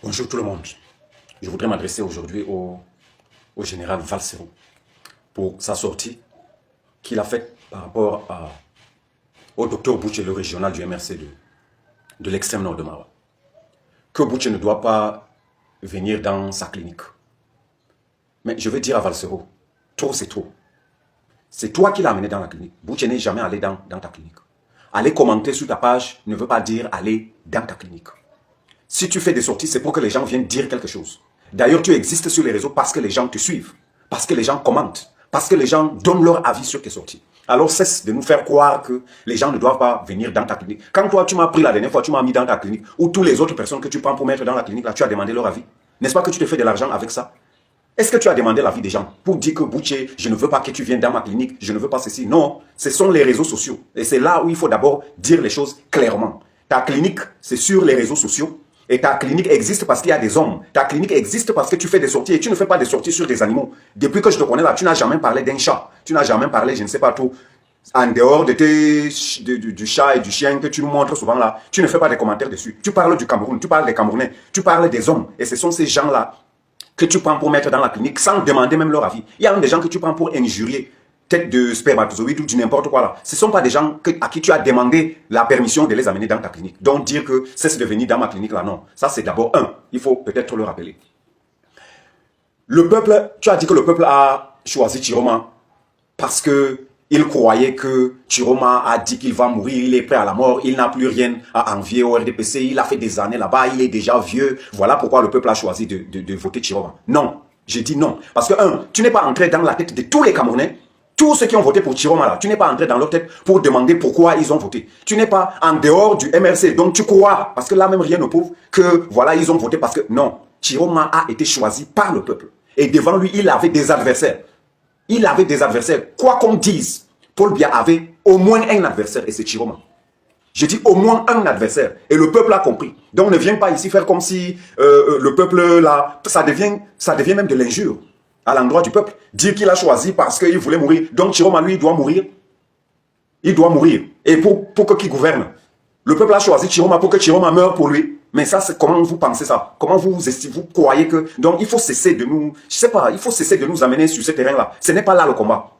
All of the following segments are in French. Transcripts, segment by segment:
Bonjour tout le monde. Je voudrais m'adresser aujourd'hui au général Valsero pour sa sortie qu'il a faite par rapport au docteur Boucher, le régional du MRC de l'extrême nord de Marois. Que Boucher ne doit pas venir dans sa clinique. Mais je veux dire à Valsero, trop c'est trop. C'est toi qui l'as amené dans la clinique. Boucher n'est jamais allé dans ta clinique. Aller commenter sur ta page ne veut pas dire aller dans ta clinique. Si tu fais des sorties, c'est pour que les gens viennent dire quelque chose. D'ailleurs, tu existes sur les réseaux parce que les gens te suivent, parce que les gens commentent, parce que les gens donnent leur avis sur tes sorties. Alors cesse de nous faire croire que les gens ne doivent pas venir dans ta clinique. Quand toi, tu m'as pris la dernière fois, tu m'as mis dans ta clinique, ou toutes les autres personnes que tu prends pour mettre dans la clinique, là, tu as demandé leur avis. N'est-ce pas que tu te fais de l'argent avec ça? Est-ce que tu as demandé l'avis des gens pour dire que Boucher, je ne veux pas que tu viennes dans ma clinique, je ne veux pas ceci? Non, ce sont les réseaux sociaux. Et c'est là où il faut d'abord dire les choses clairement. Ta clinique, c'est sur les réseaux sociaux. Et ta clinique existe parce qu'il y a des hommes. Ta clinique existe parce que tu fais des sorties et tu ne fais pas des sorties sur des animaux. Depuis que je te connais là, tu n'as jamais parlé d'un chat. Tu n'as jamais parlé, je ne sais pas trop, en dehors de du chat et du chien que tu nous montres souvent là. Tu ne fais pas des commentaires dessus. Tu parles du Cameroun, tu parles des Camerounais, tu parles des hommes. Et ce sont ces gens-là que tu prends pour mettre dans la clinique sans demander même leur avis. Il y a même des gens que tu prends pour injurier, tête de spermatozoïde ou du n'importe quoi là. Ce ne sont pas des gens à qui tu as demandé la permission de les amener dans ta clinique. Donc dire que cesse de venir dans ma clinique là, non. Ça c'est d'abord un. Il faut peut-être le rappeler. Le peuple, tu as dit que le peuple a choisi Chiroma parce que il croyait que Chiroma a dit qu'il va mourir, il est prêt à la mort, il n'a plus rien à envier au RDPC, il a fait des années là-bas, il est déjà vieux. Voilà pourquoi le peuple a choisi de voter Chiroma. Non, j'ai dit non. Parce que tu n'es pas entré dans la tête de tous les Camerounais. Tous ceux qui ont voté pour Chiroma là, tu n'es pas entré dans leur tête pour demander pourquoi ils ont voté. Tu n'es pas en dehors du MRC, donc tu crois, parce que là même rien ne prouve que voilà ils ont voté parce que non. Chiroma a été choisi par le peuple. Et devant lui, il avait des adversaires. Il avait des adversaires. Quoi qu'on dise, Paul Biya avait au moins un adversaire et c'est Chiroma. Je dis au moins un adversaire. Et le peuple a compris. Donc ne viens pas ici faire comme si le peuple là, ça devient même de l'injure à l'endroit du peuple. Dire qu'il a choisi parce qu'il voulait mourir. Donc Chiroma, lui, il doit mourir. Il doit mourir. Et pour que qui gouverne? Le peuple a choisi Chiroma pour que Chiroma meure pour lui. Mais ça, c'est comment vous pensez ça? Comment vous croyez que... Donc il faut cesser de nous... Je sais pas, il faut cesser de nous amener sur ce terrain-là. Ce n'est pas là le combat.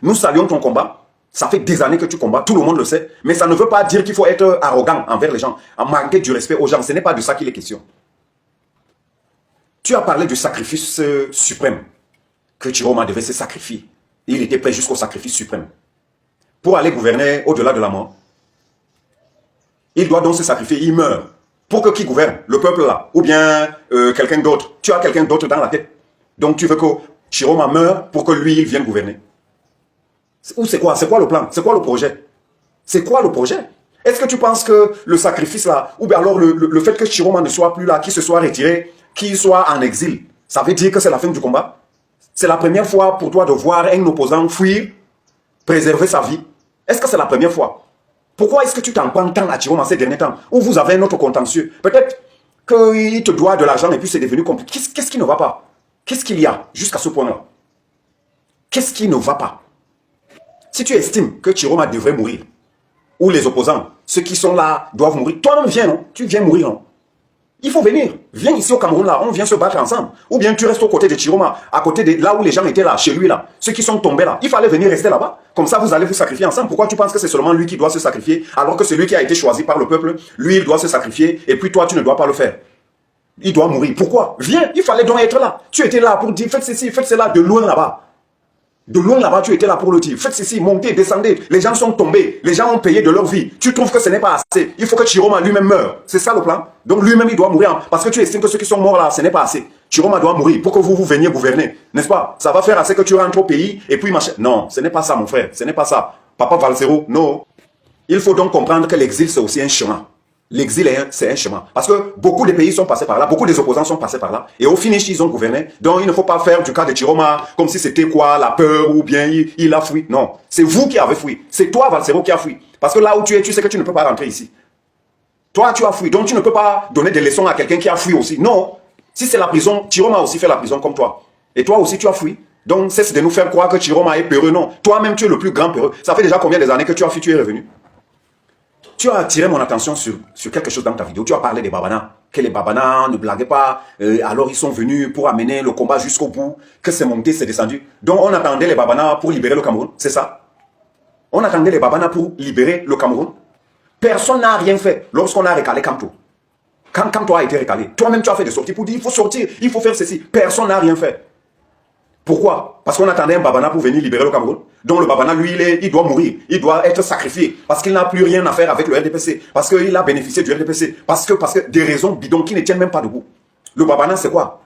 Nous saluons ton combat. Ça fait des années que tu combats, tout le monde le sait. Mais ça ne veut pas dire qu'il faut être arrogant envers les gens, en manquer du respect aux gens. Ce n'est pas de ça qu'il est question. Tu as parlé du sacrifice suprême. Que Chiroma devait se sacrifier. Il était prêt jusqu'au sacrifice suprême. Pour aller gouverner au-delà de la mort. Il doit donc se sacrifier, il meurt. Pour que qui gouverne? Le peuple là. Ou bien quelqu'un d'autre. Tu as quelqu'un d'autre dans la tête. Donc tu veux que Chiroma meure pour que lui, il vienne gouverner. Ou c'est quoi? C'est quoi le plan? C'est quoi le projet? C'est quoi le projet? Est-ce que tu penses que le sacrifice là, ou bien alors le fait que Chiroma ne soit plus là, qu'il se soit retiré, qu'il soit en exil, ça veut dire que c'est la fin du combat? C'est la première fois pour toi de voir un opposant fuir, préserver sa vie. Est-ce que c'est la première fois? Pourquoi est-ce que tu t'en prends tant à Chiroma ces derniers temps? Ou vous avez un autre contentieux? Peut-être qu'il te doit de l'argent et puis c'est devenu compliqué. Qu'est-ce qui ne va pas? Qu'est-ce qu'il y a jusqu'à ce point-là? Qu'est-ce qui ne va pas? Si tu estimes que Chiroma devrait mourir, ou les opposants, ceux qui sont là, doivent mourir, toi-même viens, non? Tu viens mourir, non? Il faut venir. Viens ici au Cameroun, là, on vient se battre ensemble. Ou bien tu restes aux côtés de Chiroma, à côté de là où les gens étaient là, chez lui, là. Ceux qui sont tombés là. Il fallait venir rester là-bas. Comme ça, vous allez vous sacrifier ensemble. Pourquoi tu penses que c'est seulement lui qui doit se sacrifier, alors que celui qui a été choisi par le peuple, lui, il doit se sacrifier, et puis toi, tu ne dois pas le faire? Il doit mourir. Pourquoi? Viens, il fallait donc être là. Tu étais là pour dire, faites ceci, faites cela, de loin là-bas. De loin là-bas, tu étais là pour le dire. Faites ceci, montez, descendez. Les gens sont tombés. Les gens ont payé de leur vie. Tu trouves que ce n'est pas assez. Il faut que Chiroma lui-même meure. C'est ça le plan. Donc lui-même, il doit mourir. Parce que tu estimes que ceux qui sont morts là, ce n'est pas assez. Chiroma doit mourir pour que vous veniez gouverner. N'est-ce pas? Ça va faire assez que tu rentres au pays et puis machin. Non, ce n'est pas ça, mon frère. Ce n'est pas ça. Papa Valsero, non. Il faut donc comprendre que l'exil, c'est aussi un chemin. L'exil, c'est un chemin. Parce que beaucoup de pays sont passés par là, beaucoup des opposants sont passés par là, et au finish, ils ont gouverné. Donc, il ne faut pas faire du cas de Chiroma comme si c'était quoi, la peur, ou bien il a fui. Non, c'est vous qui avez fui. C'est toi, Valsero, qui a fui. Parce que là où tu es, tu sais que tu ne peux pas rentrer ici. Toi, tu as fui. Donc, tu ne peux pas donner des leçons à quelqu'un qui a fui aussi. Non. Si c'est la prison, Chiroma a aussi fait la prison comme toi. Et toi aussi, tu as fui. Donc, cesse de nous faire croire que Chiroma est peureux. Non. Toi-même, tu es le plus grand peureux. Ça fait déjà combien d'années que tu as fui, tu es revenu? Tu as attiré mon attention sur quelque chose dans ta vidéo. Tu as parlé des Babana. que les Babana ne blaguaient pas, alors ils sont venus pour amener le combat jusqu'au bout, que c'est monté, c'est descendu. Donc on attendait les Babana pour libérer le Cameroun, c'est ça? On attendait les Babana pour libérer le Cameroun. Personne n'a rien fait lorsqu'on a récalé Kamto. Quand Kamto a été récalé, toi-même tu as fait des sorties pour dire il faut sortir, il faut faire ceci. Personne n'a rien fait. Pourquoi? Parce qu'on attendait un Babana pour venir libérer le Cameroun. Donc le Babana, lui, il doit mourir. Il doit être sacrifié. Parce qu'il n'a plus rien à faire avec le RDPC. Parce qu'il a bénéficié du RDPC. Parce que des raisons bidons qui ne tiennent même pas debout. Le Babana, c'est quoi?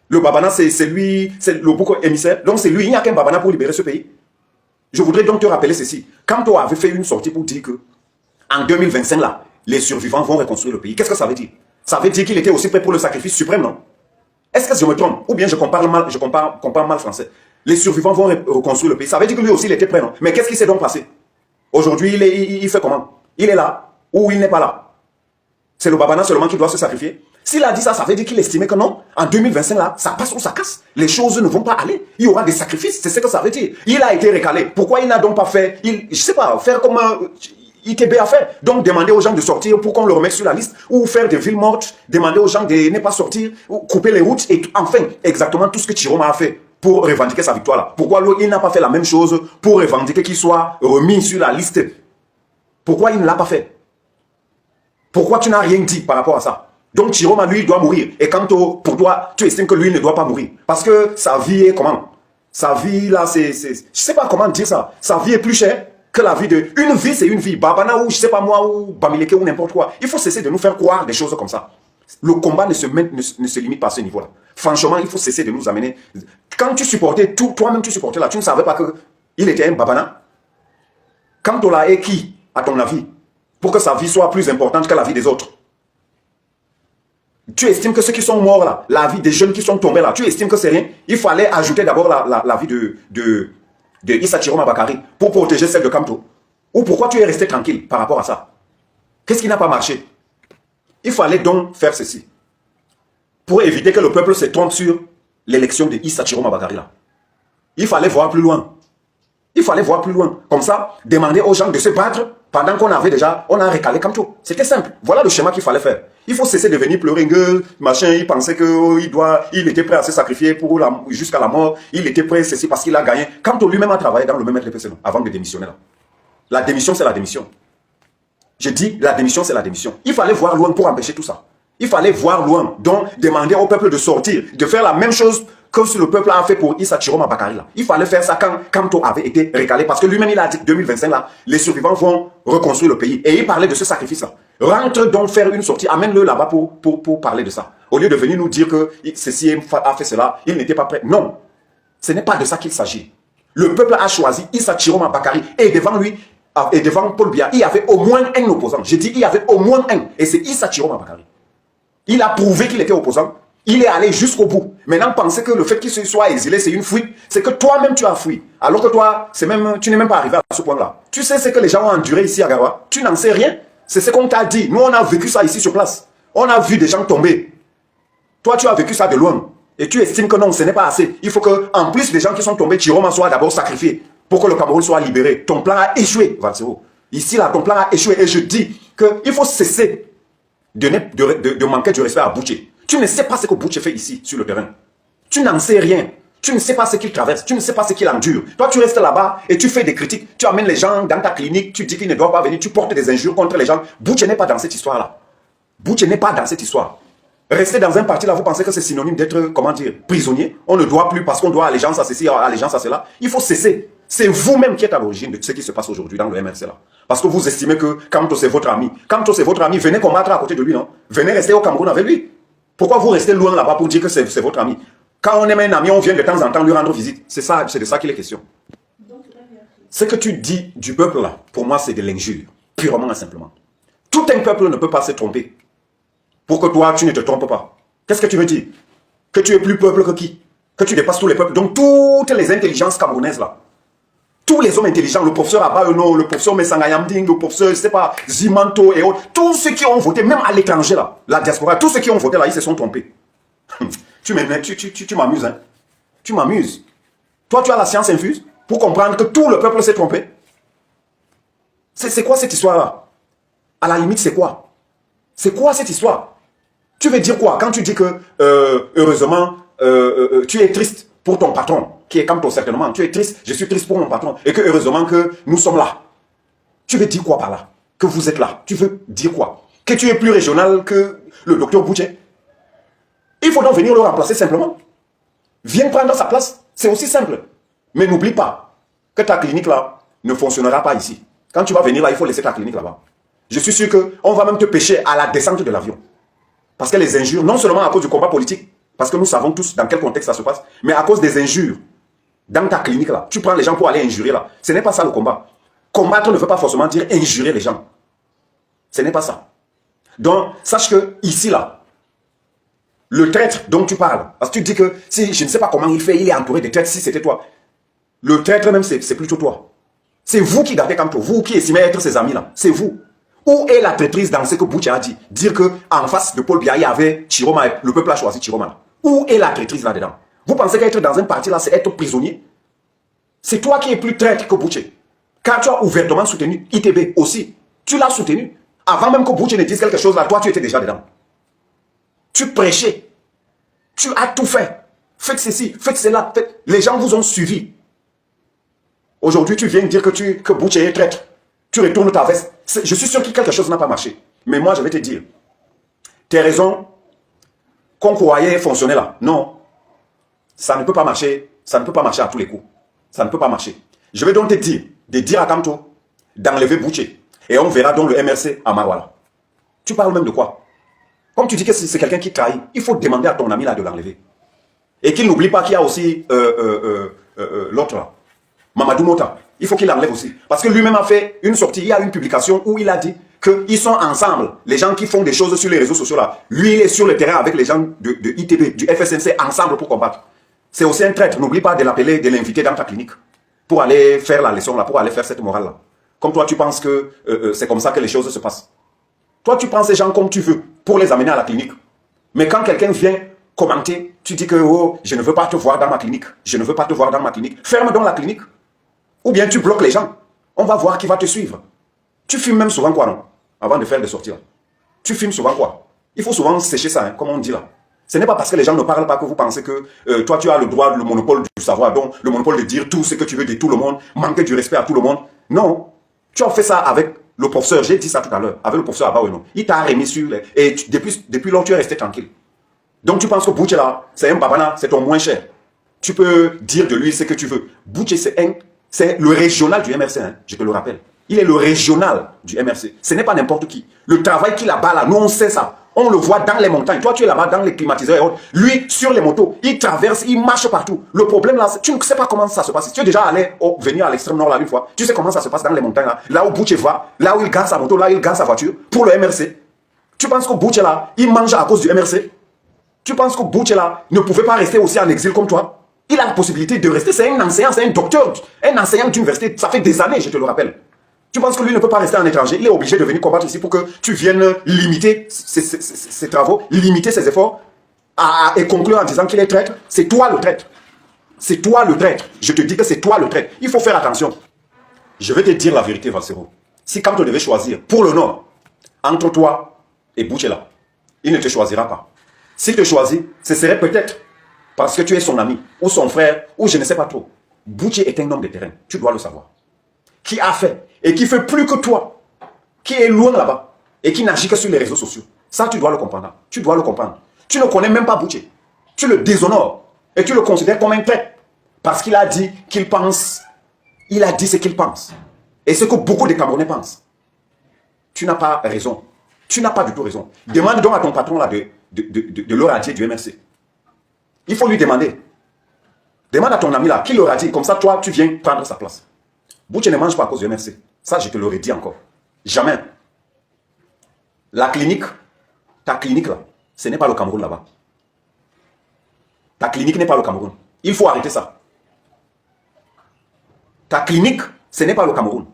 Le Babana, c'est lui, c'est le bouc émissaire. Donc c'est lui, il n'y a qu'un Babana pour libérer ce pays. Je voudrais donc te rappeler ceci. Quand tu avais fait une sortie pour dire que en 2025, là, les survivants vont reconstruire le pays. Qu'est-ce que ça veut dire? Ça veut dire qu'il était aussi prêt pour le sacrifice suprême, non? Est-ce que je me trompe? Ou bien je compare mal français? Les survivants vont reconstruire le pays. Ça veut dire que lui aussi, il était prêt, non? Mais qu'est-ce qui s'est donc passé? Aujourd'hui, il fait comment? Il est là ou il n'est pas là? C'est le Babana seulement qui doit se sacrifier? S'il a dit ça, ça veut dire qu'il estimait que non, en 2025, là, ça passe ou ça casse. Les choses ne vont pas aller. Il y aura des sacrifices, c'est ce que ça veut dire. Il a été recalé. Pourquoi il n'a donc pas fait, je sais pas, faire comme ITB a fait. Donc demander aux gens de sortir pour qu'on le remette sur la liste, ou faire des villes mortes, demander aux gens de ne pas sortir, ou couper les routes, et enfin, exactement tout ce que Chiroma a fait pour revendiquer sa victoire là. Pourquoi il n'a pas fait la même chose pour revendiquer qu'il soit remis sur la liste? Pourquoi il ne l'a pas fait? Pourquoi tu n'as rien dit par rapport à ça? Donc Chiroma, lui, doit mourir. Et quand pour toi, tu estimes que lui ne doit pas mourir. Parce que sa vie est comment? Sa vie là, je sais pas comment dire ça. Sa vie est plus chère que la vie de... Une vie, c'est une vie. Babana ou je sais pas moi, ou Bamileke ou n'importe quoi. Il faut cesser de nous faire croire des choses comme ça. Le combat ne se limite pas à ce niveau-là. Franchement, il faut cesser de nous amener... Quand tu supportais tout, toi-même tu supportais là, tu ne savais pas qu'il était un Babana. Quand on l'a est qui, à ton avis, pour que sa vie soit plus importante que la vie des autres? Tu estimes que ceux qui sont morts là, la vie des jeunes qui sont tombés là, tu estimes que c'est rien? Il fallait ajouter d'abord la vie de Issa Chiroma Bakary pour protéger celle de Kamto. Ou pourquoi tu es resté tranquille par rapport à ça? Qu'est-ce qui n'a pas marché? Il fallait donc faire ceci pour éviter que le peuple se trompe sur l'élection de Issa Chiroma Bakary là. Il fallait voir plus loin. Il fallait voir plus loin. Comme ça, demander aux gens de se battre pendant qu'on avait déjà, on a recalé Kamto. C'était simple. Voilà le schéma qu'il fallait faire. Il faut cesser de venir pleurer que machin, il pensait qu'il était prêt à se sacrifier jusqu'à la mort. Il était prêt, ceci parce qu'il a gagné. Kamto lui-même a travaillé dans le même RDPC avant de démissionner là. La démission, c'est la démission. Je dis, la démission, c'est la démission. Il fallait voir loin pour empêcher tout ça. Il fallait voir loin. Donc, demander au peuple de sortir, de faire la même chose que le peuple a fait pour Issa Chiroma Bakary là. Il fallait faire ça quand Kamto avait été recalé. Parce que lui-même, il a dit que 2025 là, les survivants vont reconstruire le pays. Et il parlait de ce sacrifice-là. Rentre donc faire une sortie, amène-le là-bas pour parler de ça. Au lieu de venir nous dire que ceci a fait cela, il n'était pas prêt. Non, ce n'est pas de ça qu'il s'agit. Le peuple a choisi Issa Chiroma Bakary et devant lui, et devant Paul Biya, il y avait au moins un opposant. J'ai dit il y avait au moins un. Et c'est Issa Chiroma Bakary. Il a prouvé qu'il était opposant. Il est allé jusqu'au bout. Maintenant, penser que le fait qu'il soit exilé, c'est une fuite. C'est que toi-même, tu as fui. Alors que toi, tu n'es même pas arrivé à ce point-là. Tu sais ce que les gens ont enduré ici à Garoua. Tu n'en sais rien. C'est ce qu'on t'a dit. Nous, on a vécu ça ici sur place. On a vu des gens tomber. Toi, tu as vécu ça de loin. Et tu estimes que non, ce n'est pas assez. Il faut que, en plus des gens qui sont tombés, Chiroma soit d'abord sacrifié pour que le Cameroun soit libéré. Ton plan a échoué, Valsero. Ici, là, ton plan a échoué. Et je dis qu'il faut cesser de manquer du respect à Bouché. Tu ne sais pas ce que Bouché fait ici, sur le terrain. Tu n'en sais rien. Tu ne sais pas ce qu'il traverse. Tu ne sais pas ce qu'il endure. Toi, tu restes là-bas et tu fais des critiques. Tu amènes les gens dans ta clinique. Tu dis qu'ils ne doivent pas venir. Tu portes des injures contre les gens. Bouché n'est pas dans cette histoire-là. Bouché n'est pas dans cette histoire. Rester dans un parti là, vous pensez que c'est synonyme d'être, comment dire, prisonnier? On ne doit plus parce qu'on doit allégeance à ceci, allégeance à cela. Il faut cesser. C'est vous-même qui êtes à l'origine de ce qui se passe aujourd'hui dans le MRC là. Parce que vous estimez que Kamto c'est votre ami. Kamto c'est votre ami, venez combattre à côté de lui, non? Venez rester au Cameroun avec lui. Pourquoi vous restez loin là-bas pour dire que c'est votre ami? Quand on aime un ami, on vient de temps en temps lui rendre visite. C'est de ça qu'il est question. Ce que tu dis du peuple là, pour moi c'est de l'injure, purement et simplement. Tout un peuple ne peut pas se tromper. Pour que toi, tu ne te trompes pas. Qu'est-ce que tu veux dire? Que tu es plus peuple que qui? Que tu dépasses tous les peuples. Donc toutes les intelligences camerounaises là, tous les hommes intelligents, le professeur Abayono, le professeur Messangayamding, le professeur, je sais pas, Zimanto et autres, tous ceux qui ont voté, même à l'étranger là, la diaspora, tous ceux qui ont voté là, ils se sont trompés. Tu m'amuses, hein? Tu m'amuses. Toi, tu as la science infuse pour comprendre que tout le peuple s'est trompé. C'est quoi cette histoire là? À la limite, c'est quoi? C'est quoi cette histoire? Tu veux dire quoi quand tu dis que, heureusement, tu es triste pour ton patron, qui est comme toi certainement. Tu es triste, je suis triste pour mon patron. Et que heureusement que nous sommes là. Tu veux dire quoi par là? Que vous êtes là. Tu veux dire quoi? Que tu es plus régional que le docteur Boucher? Il faut donc venir le remplacer simplement. Viens prendre sa place. C'est aussi simple. Mais n'oublie pas que ta clinique là ne fonctionnera pas ici. Quand tu vas venir là, il faut laisser ta clinique là-bas. Je suis sûr qu'on va même te pêcher à la descente de l'avion. Parce que les injures, non seulement à cause du combat politique, parce que nous savons tous dans quel contexte ça se passe, mais à cause des injures. Dans ta clinique là, tu prends les gens pour aller injurer là. Ce n'est pas ça le combat. Combattre ne veut pas forcément dire injurer les gens. Ce n'est pas ça. Donc, sache que ici là, le traître dont tu parles, parce que tu dis que si je ne sais pas comment il fait, il est entouré de traîtres, si c'était toi. Le traître même, c'est plutôt toi. C'est vous qui gardez comme toi, vous qui estimez être ses amis là. C'est vous. Où est la traîtrise dans ce que Boucher a dit? Dire qu'en face de Paul Biya, il y avait Chiroma, le peuple a choisi Chiroma. Où est la traîtrise là-dedans? Vous pensez qu'être dans un parti là, c'est être prisonnier? C'est toi qui es plus traître que Boucher. Car tu as ouvertement soutenu ITB aussi. Tu l'as soutenu. Avant même que Boucher ne dise quelque chose là, toi tu étais déjà dedans. Tu prêchais. Tu as tout fait. Faites ceci, faites cela. Faites... Les gens vous ont suivi. Aujourd'hui, tu viens dire que Boucher est traître. Tu retournes ta veste. Je suis sûr que quelque chose n'a pas marché. Mais moi, je vais te dire. Tes raisons qu'on croyait fonctionner là. Non. Ça ne peut pas marcher. Ça ne peut pas marcher à tous les coups. Ça ne peut pas marcher. Je vais donc te dire, de dire à Kamto, d'enlever Boucher. Et on verra donc le MRC à Marouala. Tu parles même de quoi? Comme tu dis que c'est quelqu'un qui trahit, il faut demander à ton ami là de l'enlever. Et qu'il n'oublie pas qu'il y a aussi l'autre là, Mamadou Mota. Il faut qu'il l'enlève aussi. Parce que lui-même a fait une sortie, il y a une publication où il a dit qu'ils sont ensemble. Les gens qui font des choses sur les réseaux sociaux là. Lui, il est sur le terrain avec les gens de ITB, du FSNC, ensemble pour combattre. C'est aussi un traître. N'oublie pas de l'appeler, de l'inviter dans ta clinique. Pour aller faire la leçon là, pour aller faire cette morale là. Comme toi, tu penses que c'est comme ça que les choses se passent. Toi, tu prends ces gens comme tu veux pour les amener à la clinique. Mais quand quelqu'un vient commenter, tu dis que oh, je ne veux pas te voir dans ma clinique. Je ne veux pas te voir dans ma clinique. Ferme donc la clinique. Ou bien tu bloques les gens. On va voir qui va te suivre. Tu fumes même souvent quoi, non? Avant de faire des sorties là. Tu fumes souvent quoi? Il faut souvent sécher ça, hein, comme on dit là. Ce n'est pas parce que les gens ne parlent pas que vous pensez que toi tu as le droit, le monopole du savoir, donc le monopole de dire tout ce que tu veux de tout le monde, manquer du respect à tout le monde. Non. Tu as fait ça avec le professeur, j'ai dit ça tout à l'heure, avec le professeur Abaoueno. Il t'a remis sur les... Et depuis lors, tu es resté tranquille. Donc tu penses que Boucher là, c'est un babana, c'est ton moins cher. Tu peux dire de lui ce que tu veux. Boucher, c'est le régional du MRC, hein, je te le rappelle. Il est le régional du MRC. Ce n'est pas n'importe qui. Le travail qu'il a bas là, nous on sait ça. On le voit dans les montagnes. Toi, tu es là-bas dans les climatiseurs et autres. Lui, sur les motos, il traverse, il marche partout. Le problème là, tu ne sais pas comment ça se passe. Tu es déjà allé venir à l'extrême nord là une fois. Tu sais comment ça se passe dans les montagnes là. Là où Boucher va, là où il gare sa moto, là où il gare sa voiture pour le MRC. Tu penses que Boucher là, il mange à cause du MRC? Tu penses que Boucher là ne pouvait pas rester aussi en exil comme toi? Il a la possibilité de rester. C'est un enseignant, c'est un docteur, un enseignant d'université. Ça fait des années, je te le rappelle. Tu penses que lui ne peut pas rester en étranger? Il est obligé de venir combattre ici pour que tu viennes limiter ses travaux, limiter ses efforts et conclure en disant qu'il est traître. C'est toi le traître. C'est toi le traître. Je te dis que c'est toi le traître. Il faut faire attention. Je vais te dire la vérité, Valsero. Si quand on devait choisir pour le Nord, entre toi et Boucher là, il ne te choisira pas. S'il te choisit, ce serait peut-être parce que tu es son ami, ou son frère, ou je ne sais pas trop. Boucher est un homme de terrain. Tu dois le savoir. Qui a fait et qui fait plus que toi, qui est loin là-bas et qui n'agit que sur les réseaux sociaux. Ça, tu dois le comprendre. Tu dois le comprendre. Tu ne connais même pas Boucher. Tu le déshonores et tu le considères comme un traître parce qu'il a dit qu'il pense. Il a dit ce qu'il pense. Et ce que beaucoup de Camerounais pensent. Tu n'as pas raison. Tu n'as pas du tout raison. Demande donc à ton patron là de le radier du MRC. Il faut lui demander. Demande à ton ami là qui le radie. Comme ça, toi, tu viens prendre sa place. Boucher ne mange pas à cause du MRC. Ça, je te l'aurais dit encore. Jamais. La clinique, ta clinique là, ce n'est pas le Cameroun là-bas. Ta clinique n'est pas le Cameroun. Il faut arrêter ça. Ta clinique, ce n'est pas le Cameroun.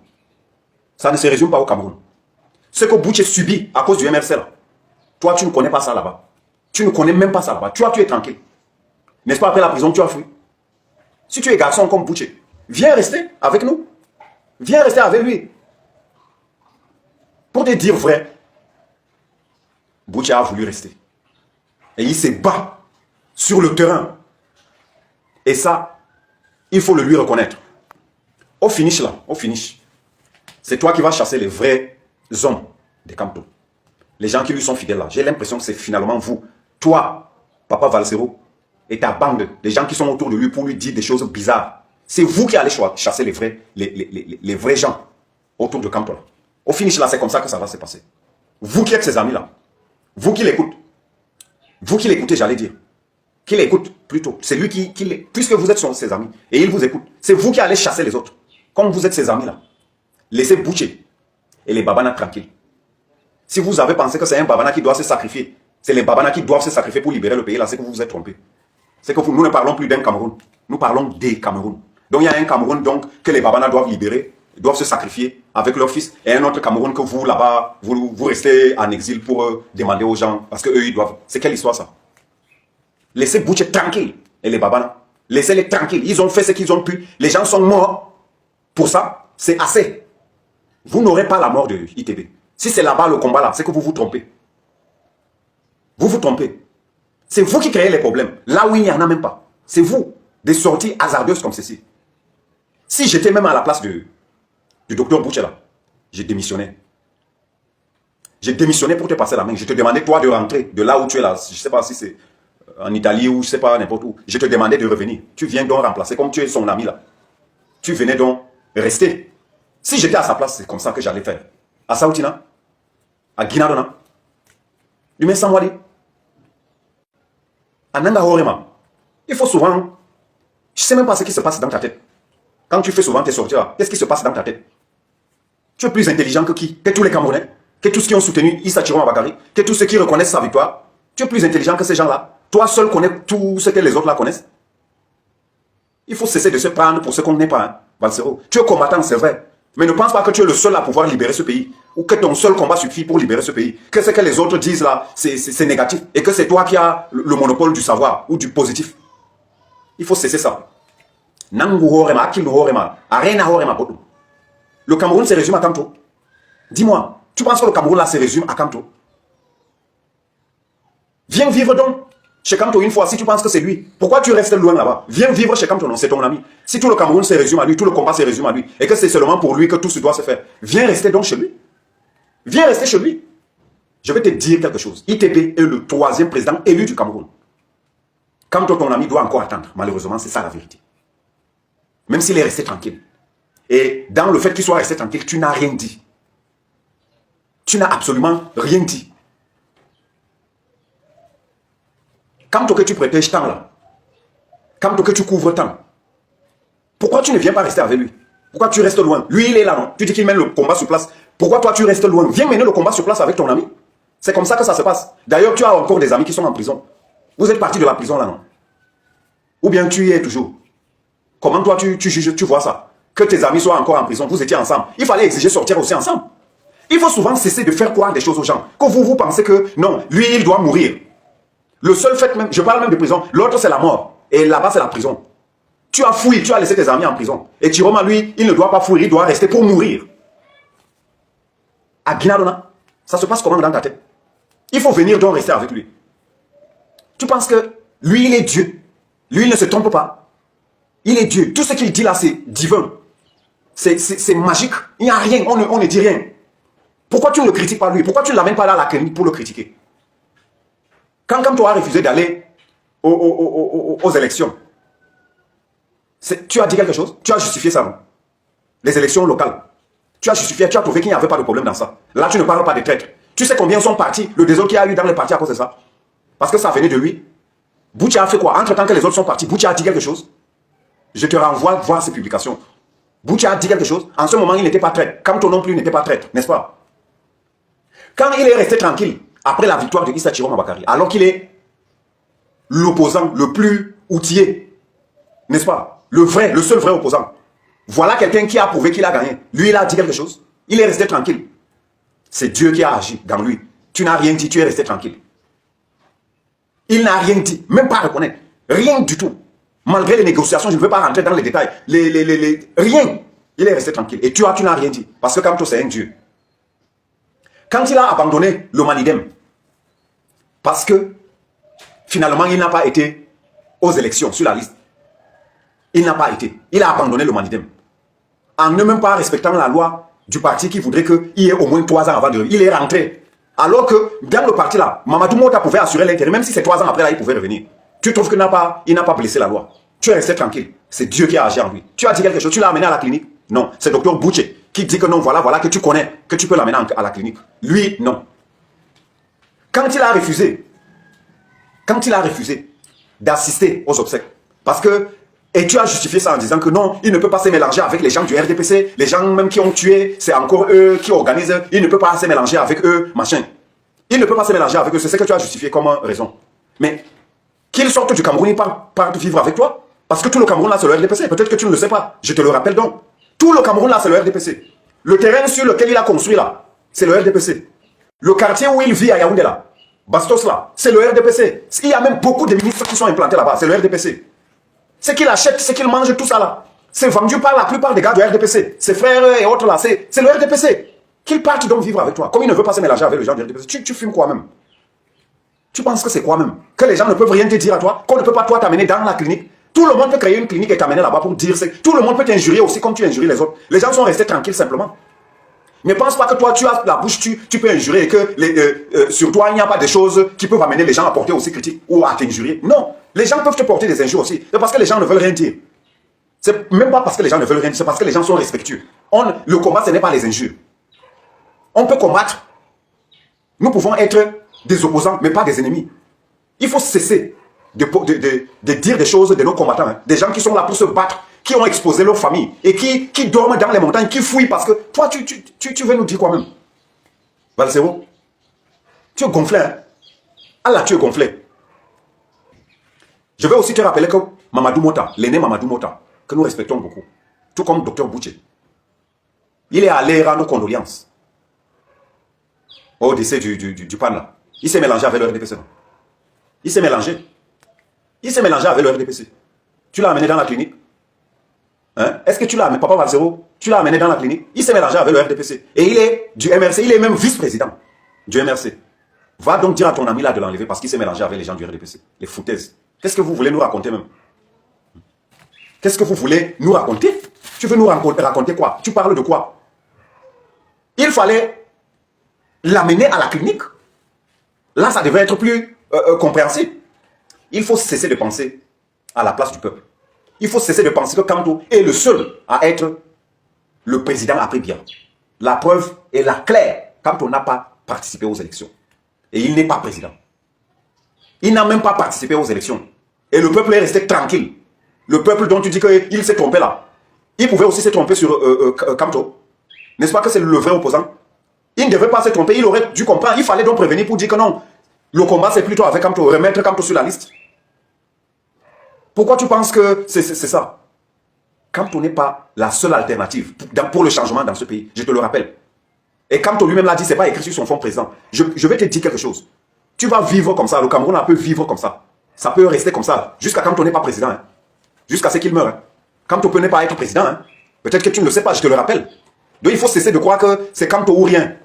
Ça ne se résume pas au Cameroun. Ce que Boucher subit à cause du MRC là, toi, tu ne connais pas ça là-bas. Tu ne connais même pas ça là-bas. Tu es tranquille. N'est-ce pas, après la prison, tu as fui. Si tu es garçon comme Boucher, viens rester avec nous. Viens rester avec lui. Pour te dire vrai, Boucher a voulu rester. Et il se bat sur le terrain. Et ça, il faut le lui reconnaître. Au finish là, au finish, c'est toi qui vas chasser les vrais hommes de Kamto. Les gens qui lui sont fidèles là. J'ai l'impression que c'est finalement vous, toi, Papa Valsero, et ta bande, les gens qui sont autour de lui pour lui dire des choses bizarres. C'est vous qui allez chasser les vrais gens autour de Kamto là. Au finish là, c'est comme ça que ça va se passer. Vous qui êtes ses amis là, vous qui l'écoutez, j'allais dire, qui l'écoute plutôt, c'est lui qui puisque vous êtes ses amis, et il vous écoute, c'est vous qui allez chasser les autres. Comme vous êtes ses amis là, laissez Boucher et les Babana tranquilles. Si vous avez pensé que c'est un Babana qui doit se sacrifier, c'est les Babana qui doivent se sacrifier pour libérer le pays là, c'est que vous vous êtes trompé. C'est que nous ne parlons plus d'un Cameroun, nous parlons des Cameroun. Donc il y a un Cameroun donc que les Babana doivent libérer, doivent se sacrifier avec leur fils, et un autre Cameroun que vous là-bas, vous restez en exil pour demander aux gens, parce qu'eux ils doivent. C'est quelle histoire ça? Laissez Boucher tranquille et les Babana. Laissez-les tranquilles, ils ont fait ce qu'ils ont pu, les gens sont morts. Pour ça, c'est assez. Vous n'aurez pas la mort de ITB. Si c'est là-bas le combat là, c'est que vous vous trompez. Vous vous trompez. C'est vous qui créez les problèmes. Là où il n'y en a même pas. C'est vous. Des sorties hasardeuses comme ceci. Si j'étais même à la place du docteur Boucher là, j'ai démissionné. J'ai démissionné pour te passer la main. Je te demandais toi de rentrer de là où tu es là. Je ne sais pas si c'est en Italie ou je ne sais pas n'importe où. Je te demandais de revenir. Tu viens donc remplacer comme tu es son ami là. Tu venais donc rester. Si j'étais à sa place, c'est comme ça que j'allais faire. À Saoutina, à Guinadona, Lumen Samwali, à Nanga Horema. Il faut souvent. Je ne sais même pas ce qui se passe dans ta tête. Quand tu fais souvent tes sorties là, qu'est-ce qui se passe dans ta tête? Tu es plus intelligent que qui? Que tous les Camerounais? Que tous ceux qui ont soutenu Issa Thiron Bakary? Que tous ceux qui reconnaissent sa victoire? Tu es plus intelligent que ces gens-là? Toi seul connais tout ce que les autres là connaissent? Il faut cesser de se prendre pour ce qu'on n'est pas. Hein, Valsero. Tu es combattant, c'est vrai. Mais ne pense pas que tu es le seul à pouvoir libérer ce pays. Ou que ton seul combat suffit pour libérer ce pays. Que ce que les autres disent là, c'est négatif. Et que c'est toi qui as le monopole du savoir ou du positif. Il faut cesser ça. Le Cameroun se résume à Kamto. Dis-moi, tu penses que le Cameroun là se résume à Kamto? Viens vivre donc chez Kamto une fois, si tu penses que c'est lui. Pourquoi tu restes loin là-bas? Viens vivre chez Kamto, non, c'est ton ami. Si tout le Cameroun se résume à lui, tout le combat se résume à lui, et que c'est seulement pour lui que tout se doit se faire, viens rester donc chez lui. Viens rester chez lui. Je vais te dire quelque chose. ITB est le 3e président élu du Cameroun. Kamto, ton ami, doit encore attendre. Malheureusement, c'est ça la vérité. Même s'il est resté tranquille. Et dans le fait qu'il soit resté tranquille, tu n'as rien dit. Tu n'as absolument rien dit. Kamto que tu protèges tant là, Kamto que tu couvres tant, pourquoi tu ne viens pas rester avec lui? Pourquoi tu restes loin? Lui il est là, non? Tu dis qu'il mène le combat sur place. Pourquoi toi tu restes loin? Viens mener le combat sur place avec ton ami. C'est comme ça que ça se passe. D'ailleurs tu as encore des amis qui sont en prison. Vous êtes partis de la prison là, non? Ou bien tu y es toujours? Comment toi tu juges, tu vois ça? Que tes amis soient encore en prison, vous étiez ensemble. Il fallait exiger sortir aussi ensemble. Il faut souvent cesser de faire croire des choses aux gens. Que vous pensez que non, lui il doit mourir. Le seul fait même, je parle même de prison, l'autre c'est la mort. Et là-bas c'est la prison. Tu as fouillé, tu as laissé tes amis en prison. Et Tiroma, lui, il ne doit pas fouiller, il doit rester pour mourir. À Guinadona, ça se passe comment dans ta tête? Il faut venir donc rester avec lui. Tu penses que lui, il est Dieu. Lui, il ne se trompe pas. Il est Dieu. Tout ce qu'il dit là, c'est divin. C'est magique. Il n'y a rien, on ne dit rien. Pourquoi tu ne le critiques pas lui? Pourquoi tu ne l'amènes pas là à la clinique pour le critiquer? Quand tu as refusé d'aller aux élections, tu as dit quelque chose? Tu as justifié ça, non? Les élections locales. Tu as justifié, tu as trouvé qu'il n'y avait pas de problème dans ça. Là, tu ne parles pas des traîtres. Tu sais combien sont partis, le désordre qu'il y a eu dans les partis à cause de ça? Parce que ça venait de lui. Boucher a fait quoi? Entre-temps que les autres sont partis, Boucher a dit quelque chose? Je te renvoie voir ses publications. Boucher a dit quelque chose? En ce moment, il n'était pas traître. Kamto non plus n'était pas traître, n'est-ce pas? Quand il est resté tranquille, après la victoire de Issa Thiron Bakary, alors qu'il est l'opposant le plus outillé, n'est-ce pas? Le seul vrai opposant. Voilà quelqu'un qui a prouvé qu'il a gagné. Lui, il a dit quelque chose. Il est resté tranquille. C'est Dieu qui a agi dans lui. Tu n'as rien dit, tu es resté tranquille. Il n'a rien dit, même pas reconnaître. Rien du tout. Malgré les négociations, je ne veux pas rentrer dans les détails. Rien. Il est resté tranquille. Et tu n'as rien dit. Parce que Kamto, c'est un Dieu. Quand il a abandonné le Manidem, parce que finalement, il n'a pas été aux élections sur la liste. Il n'a pas été. Il a abandonné le Mandidem. En ne même pas respectant la loi du parti qui voudrait qu'il y ait au moins 3 ans avant de revenir. Il est rentré. Alors que dans le parti là, Mamadou Mota pouvait assurer l'intérêt, même si c'est 3 ans après là, il pouvait revenir. Tu trouves qu'il n'a pas blessé la loi. Tu es resté tranquille. C'est Dieu qui a agi en lui. Tu as dit quelque chose, tu l'as amené à la clinique. Non, c'est docteur Boucher qui dit que non, voilà, que tu connais, que tu peux l'amener à la clinique. Lui, non. Quand il a refusé d'assister aux obsèques, parce que, et tu as justifié ça en disant que non, il ne peut pas se mélanger avec les gens du RDPC, les gens même qui ont tué, c'est encore eux qui organisent, il ne peut pas se mélanger avec eux, machin. Il ne peut pas se mélanger avec eux, c'est ce que tu as justifié comme raison. Mais qu'il sorte du Cameroun, il part vivre avec toi, parce que tout le Cameroun là c'est le RDPC, peut-être que tu ne le sais pas, je te le rappelle donc. Tout le Cameroun là c'est le RDPC. Le terrain sur lequel il a construit là, c'est le RDPC. Le quartier où il vit à Yaoundé là, Bastos là, c'est le RDPC. Il y a même beaucoup de ministres qui sont implantés là-bas, c'est le RDPC. Ce qu'il achète, ce qu'il mange, tout ça là, c'est vendu par la plupart des gars du RDPC. Ses frères et autres là, c'est le RDPC. Qu'ils partent donc vivre avec toi. Comme il ne veut pas se mélanger avec les gens du RDPC, tu fumes quoi même? Tu penses que c'est quoi même? Que les gens ne peuvent rien te dire à toi? Qu'on ne peut pas toi t'amener dans la clinique? Tout le monde peut créer une clinique et t'amener là-bas pour dire... Tout le monde peut t'injurier aussi comme tu injuries les autres. Les gens sont restés tranquilles simplement. Ne pense pas que toi, tu as la bouche, tu peux injurier et que sur toi, il n'y a pas de choses qui peuvent amener les gens à porter aussi critique ou à t'injurier. Non, les gens peuvent te porter des injures aussi. C'est parce que les gens ne veulent rien dire. C'est même pas parce que les gens ne veulent rien dire, c'est parce que les gens sont respectueux. Le combat, ce n'est pas les injures. On peut combattre. Nous pouvons être des opposants, mais pas des ennemis. Il faut cesser de dire des choses de nos combattants. Hein. Des gens qui sont là pour se battre, qui ont exposé leur famille et qui dorment dans les montagnes, qui fouillent parce que toi, tu veux nous dire quoi même? Valsero, tu es gonflé. Hein? Allah, tu es gonflé. Je vais aussi te rappeler que Mamadou Mota, l'aîné Mamadou Mota, que nous respectons beaucoup, tout comme Dr Boucher, il est allé rendre condoléances au décès du pan là. Il s'est mélangé avec le RDPC. Il s'est mélangé. Il s'est mélangé avec le RDPC. Tu l'as amené dans la clinique. Hein? Est-ce que tu l'as amené, Papa Valsero, tu l'as amené dans la clinique? Il s'est mélangé avec le RDPC. Et il est du MRC, il est même vice-président du MRC. Va donc dire à ton ami là de l'enlever parce qu'il s'est mélangé avec les gens du RDPC. Les foutaises. Qu'est-ce que vous voulez nous raconter même? Qu'est-ce que vous voulez nous raconter? Tu veux nous raconter quoi? Tu parles de quoi? Il fallait l'amener à la clinique. Là, ça devait être plus compréhensible. Il faut cesser de penser à la place du peuple. Il faut cesser de penser que Kanto est le seul à être le président après Biya. La preuve est la claire. Kanto n'a pas participé aux élections. Et il n'est pas président. Il n'a même pas participé aux élections. Et le peuple est resté tranquille. Le peuple dont tu dis qu'il s'est trompé là. Il pouvait aussi se tromper sur Kanto. N'est-ce pas que c'est le vrai opposant? Il ne devait pas se tromper. Il aurait dû comprendre. Il fallait donc prévenir pour dire que non. Le combat c'est plutôt avec Kanto. Remettre Kanto sur la liste. Pourquoi tu penses que c'est ça? Kanto n'est pas la seule alternative pour le changement dans ce pays. Je te le rappelle. Et Kanto lui-même l'a dit, c'est pas écrit sur son fond président. Je vais te dire quelque chose. Tu vas vivre comme ça. Le Cameroun peut vivre comme ça. Ça peut rester comme ça. Jusqu'à Kanto n'est pas président. Hein. Jusqu'à ce qu'il meure. Hein. Kanto peut ne pas être président. Hein. Peut-être que tu ne le sais pas, je te le rappelle. Donc il faut cesser de croire que c'est Kanto ou rien.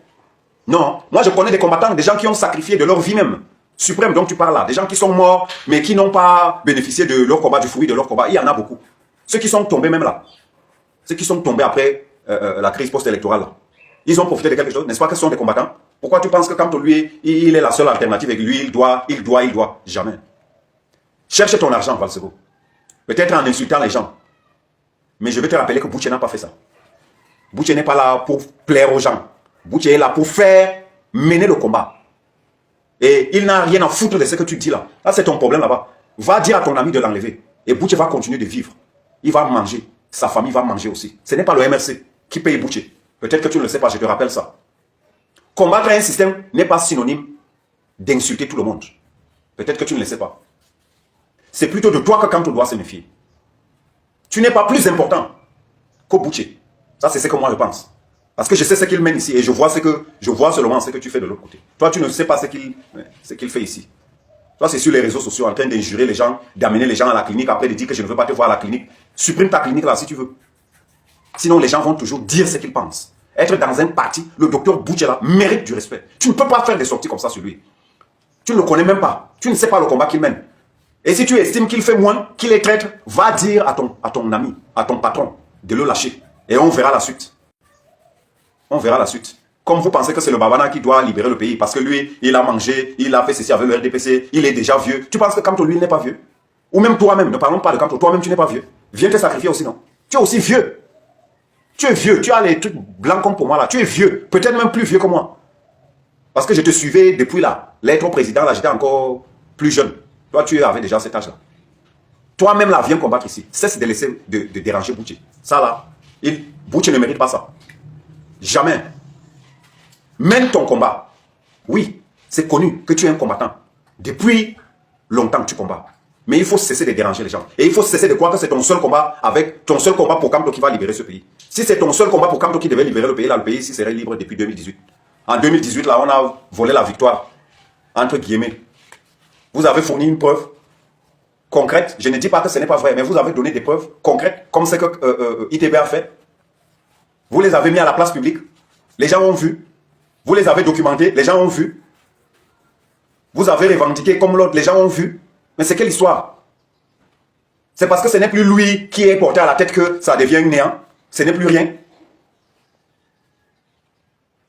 Non. Moi je connais des combattants, des gens qui ont sacrifié de leur vie même. Suprême dont tu parles là. Des gens qui sont morts, mais qui n'ont pas bénéficié de leur combat, du fruit de leur combat. Il y en a beaucoup. Ceux qui sont tombés même là. Ceux qui sont tombés après la crise post-électorale là. Ils ont profité de quelque chose. N'est-ce pas que ce sont des combattants? Pourquoi tu penses que Kanto, lui, il est la seule alternative et que lui, il doit. Jamais. Cherche ton argent, Valsero. Peut-être en insultant les gens. Mais je vais te rappeler que Boucher n'a pas fait ça. Boucher n'est pas là pour plaire aux gens. Boucher est là pour mener le combat. Et il n'a rien à foutre de ce que tu dis là. Là, c'est ton problème là-bas. Va dire à ton ami de l'enlever. Et Boucher va continuer de vivre. Il va manger. Sa famille va manger aussi. Ce n'est pas le MRC qui paye Boucher. Peut-être que tu ne le sais pas, je te rappelle ça. Combattre un système n'est pas synonyme d'insulter tout le monde. Peut-être que tu ne le sais pas. C'est plutôt de toi que Kanto doit se méfier. Tu n'es pas plus important qu'au Boucher. Ça, c'est ce que moi je pense. Parce que je sais ce qu'il mène ici et je vois seulement ce que tu fais de l'autre côté. Toi, tu ne sais pas ce qu'il fait ici. Toi, c'est sur les réseaux sociaux en train d'injurer les gens, d'amener les gens à la clinique, après de dire que je ne veux pas te voir à la clinique. Supprime ta clinique là si tu veux. Sinon, les gens vont toujours dire ce qu'ils pensent. Être dans un parti, le docteur Boucher là mérite du respect. Tu ne peux pas faire des sorties comme ça sur lui. Tu ne le connais même pas. Tu ne sais pas le combat qu'il mène. Et si tu estimes qu'il fait moins, qu'il est traître, va dire à ton ami, à ton patron, de le lâcher. Et on verra la suite. On verra la suite. Comme vous pensez que c'est le Babana qui doit libérer le pays, parce que lui, il a mangé, il a fait ceci avec le RDPC, il est déjà vieux. Tu penses que Kamto, lui, il n'est pas vieux? Ou même toi-même, ne parlons pas de Kamto, toi-même, tu n'es pas vieux. Viens te sacrifier aussi, non? Tu es aussi vieux. Tu es vieux, tu as les trucs blancs comme pour moi là. Tu es vieux, peut-être même plus vieux que moi. Parce que je te suivais depuis là. L'être au président, là, j'étais encore plus jeune. Toi, tu avais déjà cet âge-là. Toi-même, là, viens combattre ici. Cesse de laisser de déranger Bouché. Ça, là, Bouché ne mérite pas ça. Jamais. Mène ton combat. Oui, c'est connu que tu es un combattant. Depuis longtemps que tu combats. Mais il faut cesser de déranger les gens. Et il faut cesser de croire que c'est ton seul combat pour Kamto qui va libérer ce pays. Si c'est ton seul combat pour Kamto qui devait libérer le pays, là, le pays ici serait libre depuis 2018. En 2018, là, on a volé la victoire. Entre guillemets. Vous avez fourni une preuve concrète. Je ne dis pas que ce n'est pas vrai, mais vous avez donné des preuves concrètes, comme ce que ITB a fait. Vous les avez mis à la place publique. Les gens ont vu. Vous les avez documentés. Les gens ont vu. Vous avez revendiqué comme l'autre. Les gens ont vu. Mais c'est quelle histoire? C'est parce que ce n'est plus lui qui est porté à la tête que ça devient un néant. Ce n'est plus rien.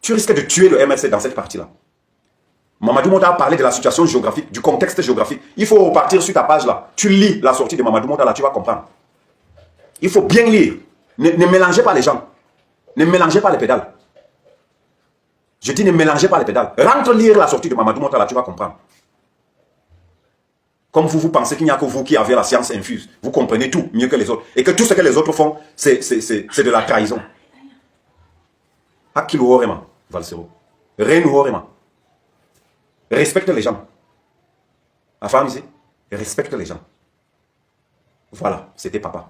Tu risques de tuer le MRC dans cette partie-là. Mamadou Monda a parlé de la situation géographique, du contexte géographique. Il faut repartir sur ta page là. Tu lis la sortie de Mamadou Monda là, tu vas comprendre. Il faut bien lire. Ne mélangez pas les gens. Ne mélangez pas les pédales. Je dis ne mélangez pas les pédales. Rentre lire la sortie de Mamadou Monda là, tu vas comprendre. Comme vous pensez qu'il n'y a que vous qui avez la science infuse. Vous comprenez tout mieux que les autres. Et que tout ce que les autres font, c'est de la trahison. Hakil Horema, Valsero. Reine Horema. Respecte les gens. Afin, respecte les gens. Voilà, c'était papa.